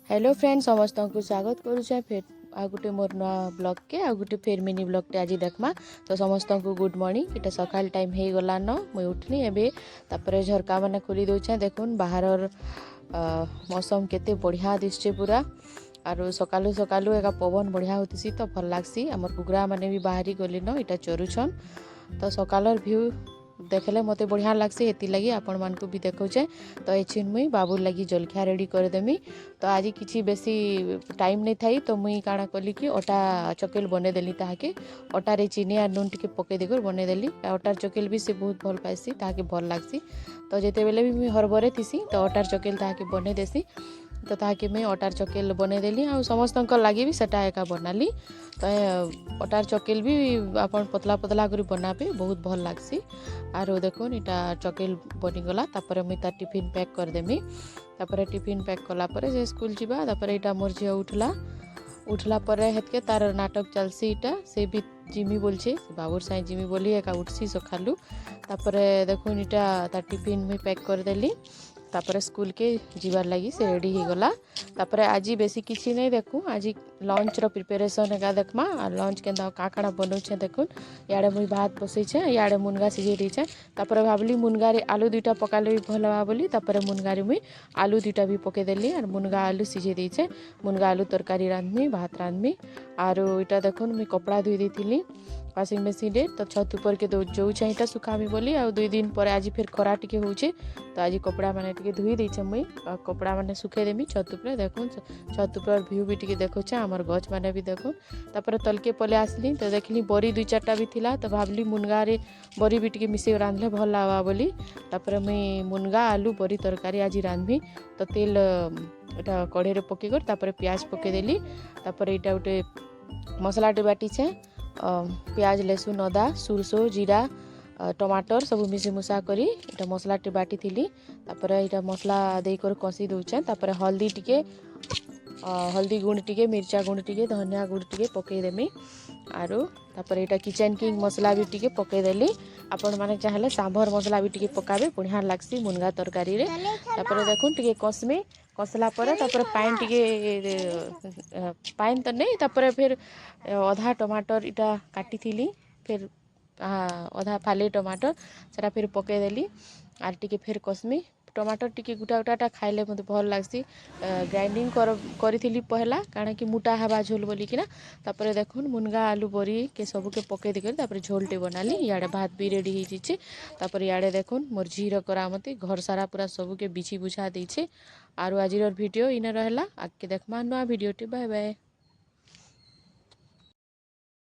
Hello friend समस्त को स्वागत करुचे फिर आ गोटे मोर नुआ ब्लॉग के आ गोटे फिर मिनी ब्लॉग टे आज देखमा। तो समस्त को गुड मॉर्निंग। इटा सकाल टाइम हो गला न मुई उठनी एबे तापर झरका मैंने खोली दौचे देखुन बाहर मौसम केते बढ़िया दिशे पूरा आरो सकालू सकालू एका पवन बढ़िया होती तो भल लगसी। आमर कुकुरा मैंने भी बाहरी गली न इटा चरुछन तो सकालर व्यू देखले मत बढ़िया लगसी हेती लगी आपण मान को भी देखौचे। तो एछिन मुई बाबू लगी जलखिया रेडी कर देमी। तो आज किसी बेसी टाइम नहीं थाई तो मुई काଣା कली कि अटा चकेल बने देली ताके अटारे चीनी आ नून टिके पके देकर बने देली। अटार चकेल भी से बहुत भल पाइसी ताके भल लागसी। तो जेते बेले भी मुई हरबरे थिसी तो अटार चकेल ताके बने देसी तो ताके मैं अटार चकेल बने देली आ समस्त लगी भी सेटा एका बनाली। तो अटार चकेल भी अपन पतला पतला करी बनाबे बहुत भल लागसी। आरो देखो इटा चकेल बनीगला तापर मुई तार टिफिन पैक कर देमी। तापर टिफिन पैक कला परे से स्कूल जीवा तापर इटा मोर झिया उठला परे हेतके तार नाटक चलसी इटा से भी जिमी बोलछे बाबूर साई जिमी बोली एका उठसी सखालू। तापर देखो इटा तार टिफिन मुई पैक कर देली तापर स्कूल के जीवार लगी से रेडी हो गला। तापर आज बेसी किसी नहीं देखू आज लंच रो प्रिपरेशन एका देखमा आ लंच केंदा काकाड़ा बनौछे देखुन। याडे मुई भात बसैछे याडे मुनगा सिझे देछे तापर भाबली मुनगा रे आलू दुईटा पकाले भी भल बा बोली तापर मुनगा रे मुई आलू दुईटा भी पके देली और मुनगा आलू सिझे देछे मुनगा आलू तरकारी रांधमी भात रांधमी। आरो इटा देखुन मुई कपड़ा धुई देथिली वाशिंग मशीन रे तो छत ऊपर के जो चाहिए सुखामी बोली आ 2 दिन पर आज फिर खरा टिके होचे तो आज कपड़ा माने टिके धुई देछे मुई कपड़ा माने सुखे देमी छत ऊपर देखुन छत ऊपर व्यू भी टिके देखोछे हमर गछ माने भी देखुन। तापर तलके पले आसली तो देखली बरी 2-4टा भी थिला तो भाबली मुनगा रे बरी भी टिके मिसे रांधले भल लावा बोली तापर मुई मुनगा आलू बरी तरकारी आज रांधमी। तो तेल एटा कढ़े रे पके कर तापर प्याज पके देली तापर एटा उटे मसलाटे बाटीछे प्याज लहसुन अदा सुरसो जीरा टमाटर सब मिसी मुसा करी इटा मसलाटे बाटी थिली। तापर इटा मसला देकर कषी दौचे तापर हल्दी टिके हल्दी गुंड टिके मिर्चा गुंड टिके धनिया गुंड टिके पकई देमी। आरो तापर इटा किचन किंग मसला भी टिके पकई देली आपण माने चाहले सांभर मसला भी टिके पकाबे बढ़िया लागसी मुनगा तरकारी रे। तापर देखुन टिके कसमी कसला परे तापर पाइन टिके पाइन तो नहीं तापर फिर अधा टमाटर इटा काटी थिली फिर अधा फाले टमाटर सेटा फिर पके देली आर टिके फिर कसमी टमाटर टिके गुटा गुटाटा खाइले मते भल लागसी। ग्राइंडिंग करी पहला काना कि मोटा हवा झोल बोली कि ना तापर देखुन मुनगा आलू बरी के सब के पके देकर तापर झोलटे बनाली। याडे भात भी रेडी हो जिचे तापर याडे देखुन मोर झीर करामती घर सारा पूरा सब के बिछी बुछा देछे। आरो आजिर वीडियो इने रहला आके देखमा नवा वीडियो टे बाय बाय।